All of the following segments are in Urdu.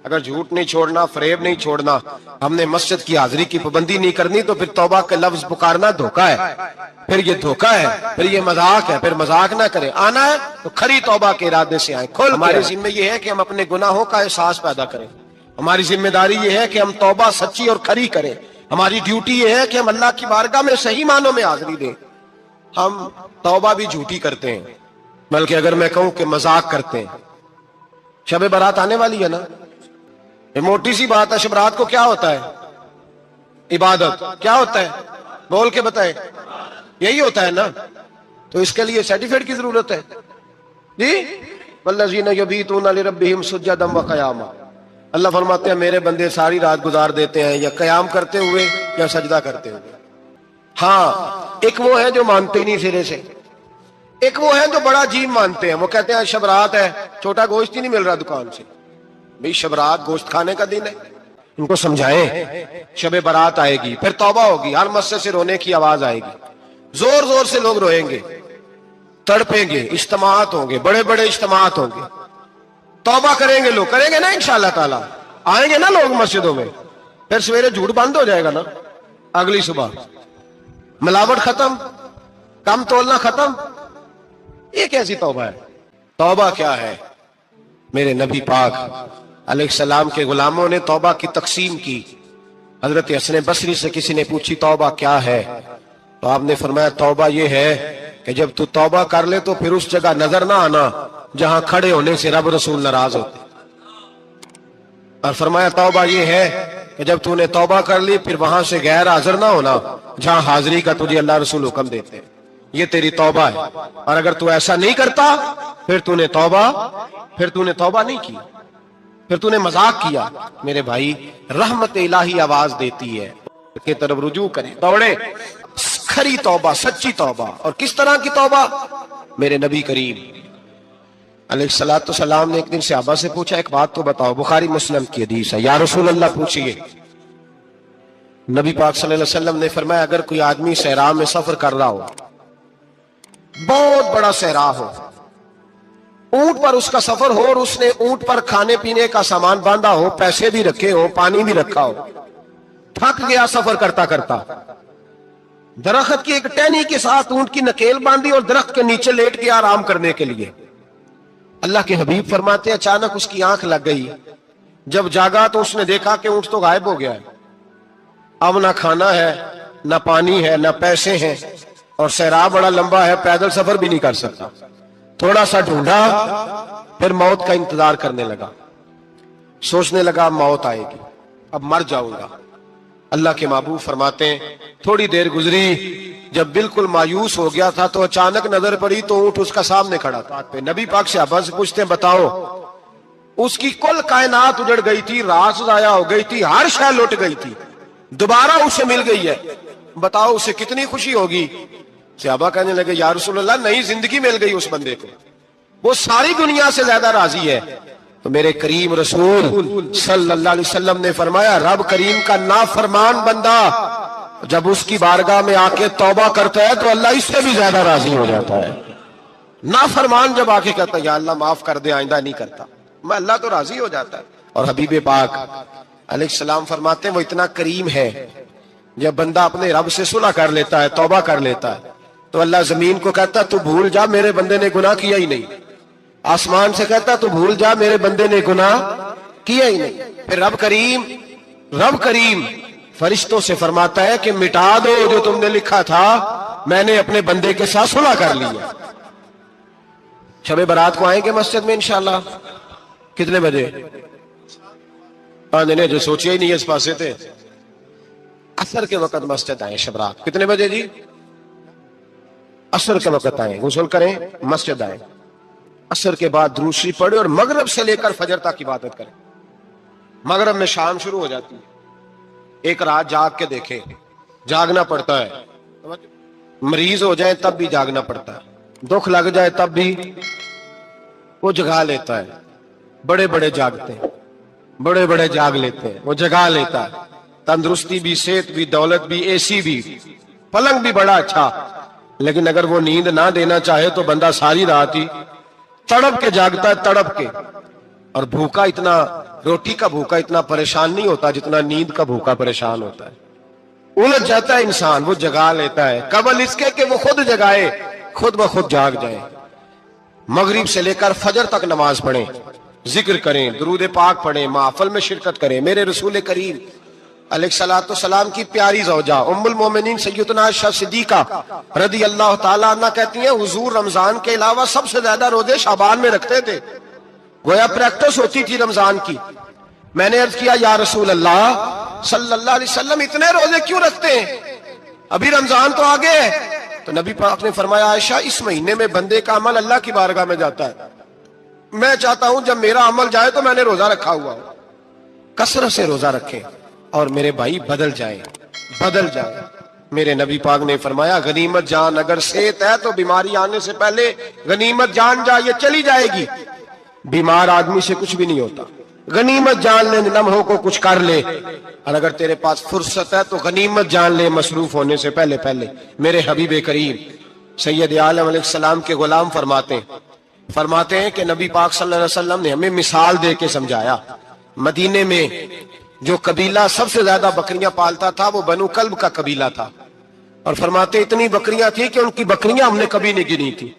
اگر جھوٹ نہیں چھوڑنا، فریب نہیں چھوڑنا، ہم نے مسجد کی حاضری کی پابندی نہیں کرنی، تو پھر توبہ کے لفظ پکارنا دھوکہ ہے، پھر یہ دھوکہ ہے، پھر یہ مذاق ہے۔ پھر مذاق نہ کریں، آنا ہے تو کھری توبہ کے ارادے سے آئیں۔ ہماری ذمہ یہ ہے کہ ہم اپنے گناہوں کا احساس پیدا کریں، ہماری ذمہ داری یہ ہے کہ ہم توبہ سچی اور کھری کریں، ہماری ڈیوٹی یہ ہے کہ ہم اللہ کی بارگاہ میں صحیح معنوں میں حاضری دیں۔ ہم توبہ بھی جھوٹی کرتے ہیں، بلکہ اگر میں کہوں کہ مذاق کرتے ہیں۔ شب برات آنے والی ہے نا، یہ موٹی سی بات ہے۔ شب برات کو کیا ہوتا ہے؟ عبادت۔ کیا ہوتا ہے؟ بول کے بتائے۔ یہی ہوتا ہے نا، تو اس کے لیے سرٹیفکیٹ کی ضرورت ہے جی۔ والذین یبیتون لربہم سجدا وقیاما، اللہ فرماتے ہیں میرے بندے ساری رات گزار دیتے ہیں یا قیام کرتے ہوئے یا سجدہ کرتے ہوئے۔ ہاں، ایک وہ ہے جو مانتے ہی نہیں سرے سے، ایک وہ ہے جو بڑا عجیب مانتے ہیں، وہ کہتے ہیں شب رات ہے، چھوٹا گوشت ہی نہیں مل رہا دکان سے۔ بھئی شب رات گوشت کھانے کا دن ہے، ان کو سمجھائیں۔ شب برات آئے گی، پھر توبہ ہوگی، ہر مسجد سے رونے کی آواز آئے گی، زور زور سے لوگ روئیں گے، تڑپیں گے، اجتماعات ہوں گے، بڑے بڑے اجتماعات ہوں گے، توبہ کریں گے لوگ، کریں گے نا انشاءاللہ تعالی، آئیں گے نا لوگ مسجدوں میں، پھر سویرے جھوٹ بند ہو جائے گا نا، اگلی صبح ملاوٹ ختم، کم تولنا ختم۔ یہ کیسی توبہ ہے؟ توبہ کیا ہے؟ میرے نبی پاک علیہ السلام کے غلاموں نے توبہ کی تقسیم کی۔ حضرت حسن بصری سے کسی نے پوچھی توبہ کیا ہے، تو آپ نے فرمایا توبہ یہ ہے کہ جب تو توبہ کر لے تو پھر اس جگہ نظر نہ آنا جہاں کھڑے ہونے سے رب رسول ناراض ہوتے، اور فرمایا توبہ یہ ہے کہ جب تو نے توبہ کر لی پھر وہاں سے غیر حاضر نہ ہونا جہاں حاضری کا تجھے اللہ رسول حکم دیتے ہیں۔ یہ تیری توبہ ہے، اور اگر تو ایسا نہیں کرتا پھر تو نے توبہ نہیں کی، پھر تو نے مذاق کیا۔ میرے بھائی، رحمت الہی آواز دیتی ہے کہ طرف رجوع کریں، دوڑے، کھری توبہ، سچی توبہ۔ اور کس طرح کی توبہ؟ میرے نبی کریم علیہ السلام نے ایک دن صحابہ سے پوچھا ایک بات تو بتاؤ، بخاری مسلم کی حدیث ہے، یا رسول اللہ پوچھئے۔ نبی پاک صلی اللہ علیہ وسلم نے فرمایا اگر کوئی آدمی صحرا میں سفر کر رہا ہو، بہت بڑا صحرا ہو، اونٹ پر اس کا سفر ہو، اور اس نے اونٹ پر کھانے پینے کا سامان باندھا ہو، پیسے بھی رکھے ہو، پانی بھی رکھا ہو، تھک گیا سفر کرتا کرتا، درخت کی ایک ٹہنی کے ساتھ اونٹ کی نکیل باندھی اور درخت کے نیچے لیٹ گیا آرام کرنے کے لیے۔ اللہ کے حبیب فرماتے ہیں اچانک اس کی آنکھ لگ گئی، جب جاگا تو اس نے دیکھا کہ اونٹ تو غائب ہو گیا ہے، اب نہ کھانا ہے، نہ پانی ہے، نہ پیسے ہیں، اور صحرا بڑا لمبا ہے، پیدل سفر بھی نہیں کر سکتا۔ تھوڑا سا ڈھونڈا، پھر موت کا انتظار کرنے لگا، سوچنے لگا موت آئے گی، اب مر جاؤں گا۔ اللہ کے محبوب فرماتے ہیں تھوڑی دیر گزری، جب بالکل مایوس ہو گیا تھا تو اچانک نظر پڑی تو اونٹ اس کا سامنے کھڑا تھا۔ نبی پاک سے صحابہ سے پوچھتے ہیں بتاؤ، اس کی کل کائنات اجڑ گئی تھی، راز ضائع ہو گئی تھی، ہر شے لٹ گئی تھی، دوبارہ اسے مل گئی ہے، بتاؤ اسے کتنی خوشی ہوگی؟ صحابہ کہنے لگے یا رسول اللہ نئی زندگی مل گئی اس بندے کو، وہ ساری دنیا سے زیادہ راضی ہے۔ تو میرے کریم رسول صلی اللہ علیہ وسلم نے فرمایا رب کریم کا نافرمان بندہ جب اس کی بارگاہ میں آ کے توبہ کرتا ہے تو اللہ اس سے بھی زیادہ راضی ہو جاتا ہے۔ نافرمان جب آ کے کہتا ہے یا اللہ معاف کر دے آئندہ نہیں کرتا، میں اللہ تو راضی ہو جاتا ہے۔ اور حبیب پاک علیہ السلام فرماتے ہیں وہ اتنا کریم ہے، جب بندہ اپنے رب سے صلح کر لیتا ہے، توبہ کر لیتا ہے، تو اللہ زمین کو کہتا تو بھول جا میرے بندے نے گناہ کیا ہی نہیں، آسمان سے کہتا تو بھول جا میرے بندے نے گناہ کیا ہی نہیں۔ پھر رب کریم فرشتوں سے فرماتا ہے کہ مٹا دو جو تم نے لکھا تھا، میں نے اپنے بندے کے ساتھ صلح کر لیا۔ شب برات کو آئیں گے مسجد میں انشاءاللہ؟ کتنے بجے؟ نے جو سوچے ہی نہیں اس پاسے تھے، عصر کے وقت مسجد آئیں شب رات۔ کتنے بجے جی؟ عصر کے وقت آئیں، غسل کریں، مسجد آئیں، عصر کے بعد درود شریف پڑھیں اور مغرب سے لے کر فجر تک عبادت کریں۔ مغرب میں شام شروع ہو جاتی ہے، ایک رات جاگ کے دیکھیں، جاگنا پڑتا ہے، مریض ہو جائیں تب بھی جاگنا پڑتا ہے، دکھ لگ جائے تب بھی وہ جگا لیتا ہے۔ بڑے بڑے جاگتے ہیں، بڑے بڑے جاگ لیتے ہیں، وہ جگا لیتا ہے، تندرستی بھی، صحت بھی، دولت بھی، اے سی بھی، پلنگ بھی بڑا اچھا، لیکن اگر وہ نیند نہ دینا چاہے تو بندہ ساری رات ہی تڑپ کے جاگتا ہے، تڑپ کے، اور بھوکا اتنا روٹی کا بھوکا اتنا پریشان نہیں ہوتا جتنا نیند کا بھوکا پریشان ہوتا ہے۔ الجھ جاتا ہے انسان، وہ جگا لیتا ہے قبل اس کے کہ وہ خود جگائے، خود بخود جاگ جائے۔ مغرب سے لے کر فجر تک نماز پڑھیں، ذکر کریں، درود پاک پڑھیں، محفل میں شرکت کریں۔ میرے رسول کریم علیہ الصلوۃ والسلام کی پیاری زوجہ ام المومنین سیدتنا عائشہ صدیقہ رضی اللہ تعالیٰ عنہ کہتی ہیں حضور رمضان کے علاوہ سب سے زیادہ روزے شعبان میں رکھتے تھے، گویا پریکٹس ہوتی تھی رمضان کی۔ میں نے عرض کیا یا رسول اللہ صلی اللہ علیہ وسلم اتنے روزے کیوں رکھتے ہیں، ابھی رمضان تو آگے ہے؟ تو نبی پاک نے فرمایا عائشہ اس مہینے میں بندے کا عمل اللہ کی بارگاہ میں جاتا ہے، میں چاہتا ہوں جب میرا عمل جائے تو میں نے روزہ رکھا ہوا ہوں۔ کثرت سے روزہ رکھیں اور میرے بھائی بدل جائیں، بدل جائیں۔ میرے نبی پاک نے فرمایا غنیمت جان اگر صحت ہے تو بیماری آنے سے پہلے غنیمت جان جا، یہ چلی جائے گی۔ بیمار آدمی سے کچھ بھی نہیں ہوتا، غنیمت جان لے لمحوں کو کچھ کر لے، اور اگر تیرے پاس فرصت ہے تو غنیمت جان لے مصروف ہونے سے پہلے پہلے۔ میرے حبیب کریم سید عالم علیہ السلام کے غلام فرماتے ہیں کہ نبی پاک صلی اللہ علیہ وسلم نے ہمیں مثال دے کے سمجھایا۔ مدینے میں جو قبیلہ سب سے زیادہ بکریاں پالتا تھا وہ بنو کلب کا قبیلہ تھا، اور فرماتے اتنی بکریاں تھیں کہ ان کی بکریاں ہم نے کبھی نہیں گنی تھی۔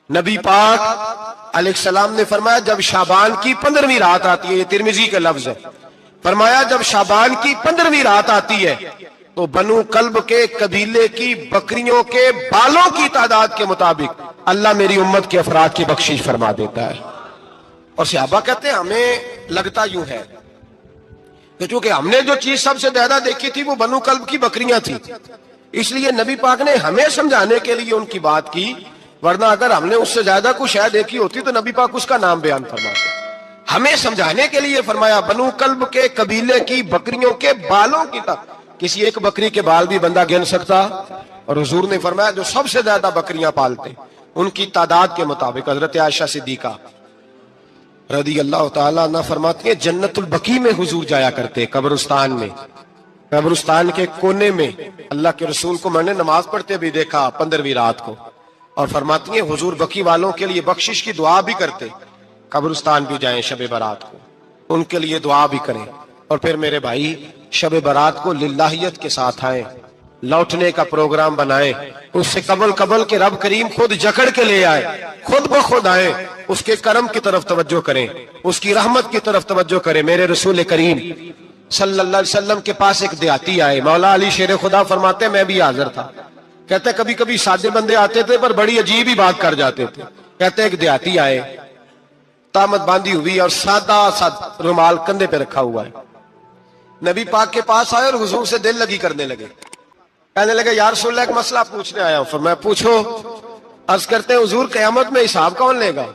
نبی پاک علیہ السلام نے فرمایا جب شعبان کی 15ویں رات آتی ہے، یہ ترمذی کا لفظ ہے، فرمایا جب شعبان کی 15ویں رات آتی ہے تو بنو کلب کے قبیلے کی بکریوں کے بالوں کی تعداد کے مطابق اللہ میری امت کے افراد کی بخشش فرما دیتا ہے۔ اور صحابہ کہتے ہیں ہمیں لگتا یوں ہے کہ چونکہ ہم نے جو چیز سب سے زیادہ دیکھی تھی وہ بنو کلب کی بکریاں تھی، اس لیے نبی پاک نے ہمیں سمجھانے کے لیے ان کی بات کی، ورنہ اگر ہم نے اس سے زیادہ کچھ شے دیکھی ہوتی تو نبی پاک اس کا نام بیان فرماتے۔ ہمیں سمجھانے کے لیے فرمایا بنو کلب کے قبیلے کی بکریوں کے بالوں کی کسی ایک بکری کے بال بھی بندہ گن سکتا، اور حضور نے فرمایا جو سب سے زیادہ بکریاں پالتے ان کی تعداد کے مطابق حضرت عائشہ صدیقہ رضی اللہ تعالیٰ عنہ فرماتی ہیں جنت البقیع میں حضور جایا کرتے، قبرستان میں، قبرستان کے کونے میں اللہ کے رسول کو میں نے نماز پڑھتے بھی دیکھا 15ویں رات کو، اور فرماتی ہیں حضور بقیع والوں کے لیے بخشش کی دعا بھی کرتے، قبرستان بھی جائیں شب برات کو ان کے لیے دعا بھی کریں، اور پھر میرے بھائی شب برات کو للہیت کے ساتھ آئیں، لوٹنے کا پروگرام بنائیں، اس سے قبل کے رب کریم خود جکڑ کے لے آئے، خود بخود آئے، اس کے کرم کی طرف توجہ کریں، اس کی رحمت کی طرف توجہ کریں۔ میرے رسول کریم صلی اللہ علیہ وسلم کے پاس ایک دیہاتی آئے، مولا علی شیر خدا فرماتے میں بھی حاضر تھا، کہتے کبھی کبھی سادے بندے آتے تھے پر بڑی عجیب ہی بات کر جاتے تھے۔ کہتے ایک دیہاتی آئے، تامت باندھی ہوئی اور سادہ سا رومال کندھے پہ رکھا ہوا ہے، نبی پاک کے پاس آئے اور حضور سے دل لگی کرنے لگے، کہنے لگے یا رسول اللہ ایک مسئلہ پوچھنے آیا ہوں۔ فرمایا پوچھو۔ عرض کرتے ہیں حضور قیامت میں حساب کون لے گا؟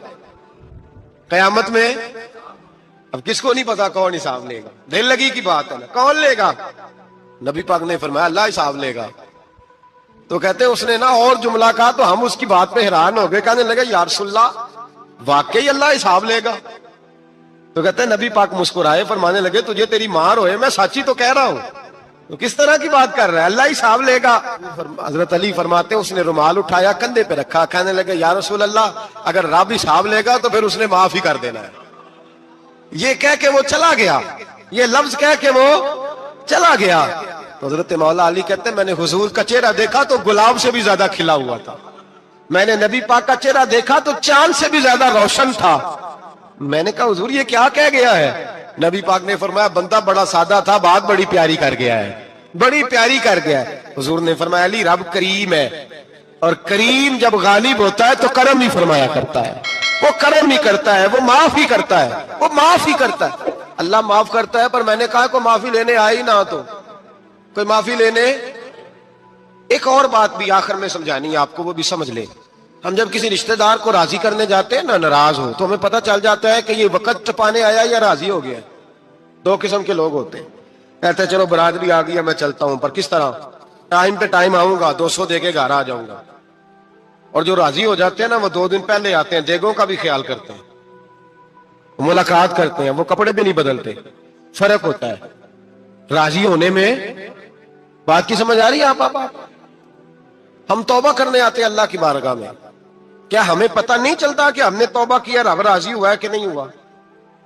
قیامت میں اب کس کو نہیں پتا کون حساب لے گا، دل لگی کی بات ہے نا، کون لے گا؟ نبی پاک نے فرمایا اللہ حساب لے گا۔ تو کہتے ہیں اس نے نا اور جملہ کہا تو ہم اس کی بات پہ حیران ہو گئے، کہنے لگے یا رسول اللہ واقعی اللہ حساب لے گا؟ تو کہتے ہیں نبی پاک مسکرائے، فرمانے لگے تجھے تیری مار ہوئے میں سچی تو کہہ رہا ہوں، تو کس طرح کی بات کر رہا ہے، اللہ حساب لے گا؟ حضرت علی فرماتے ہیں اس نے رومال اٹھایا کندھے پہ رکھا، کہنے لگے یا رسول اللہ اگر رب حساب لے گا تو پھر اس نے معاف ہی کر دینا ہے۔ یہ کہہ کے وہ چلا گیا، یہ لفظ کہہ کے وہ چلا گیا۔ تو حضرت مولا علی کہتے ہیں میں نے حضور کا چہرہ دیکھا تو گلاب سے بھی زیادہ کھلا ہوا تھا، میں نے نبی پاک کا چہرہ دیکھا تو چاند سے بھی زیادہ روشن تھا۔ میں نے کہا حضور یہ کیا کہہ گیا ہے؟ نبی پاک نے فرمایا بندہ بڑا سادہ تھا، بات بڑی پیاری کر گیا ہے، بڑی پیاری کر گیا ہے۔ حضور نے فرمایا علی رب کریم ہے، اور کریم جب غالب ہوتا ہے تو کرم ہی فرمایا کرتا ہے، وہ کرم ہی کرتا ہے، وہ معاف ہی کرتا ہے، وہ معاف ہی کرتا ہے۔ اللہ معاف کرتا ہے، پر میں نے کہا کوئی معافی لینے آئی نہ تو کوئی معافی لینے۔ ایک اور بات بھی آخر میں سمجھانی ہے آپ کو، وہ بھی سمجھ لیں۔ ہم جب کسی رشتہ دار کو راضی کرنے جاتے ہیں نہ ناراض ہو تو ہمیں پتہ چل جاتا ہے کہ یہ وقت ٹپانے آیا یا راضی ہو گیا۔ دو قسم کے لوگ ہوتے ہیں، کہتے ہیں چلو برادری آ گئی میں چلتا ہوں، پر کس طرح؟ ٹائم پہ ٹائم آؤں گا، 200 دے کے گھر آ جاؤں گا۔ اور جو راضی ہو جاتے ہیں نا وہ 2 دن پہلے آتے ہیں، دیگوں کا بھی خیال کرتے ہیں، ملاقات کرتے ہیں، وہ کپڑے بھی نہیں بدلتے۔ فرق ہوتا ہے راضی ہونے میں۔ بات کی سمجھ آ رہی ہے آپ؟ ہم توبہ کرنے آتے ہیں اللہ کی بارگاہ میں، کیا ہمیں پتہ نہیں چلتا کہ ہم نے توبہ کیا رب راضی ہوا ہے کہ نہیں ہوا؟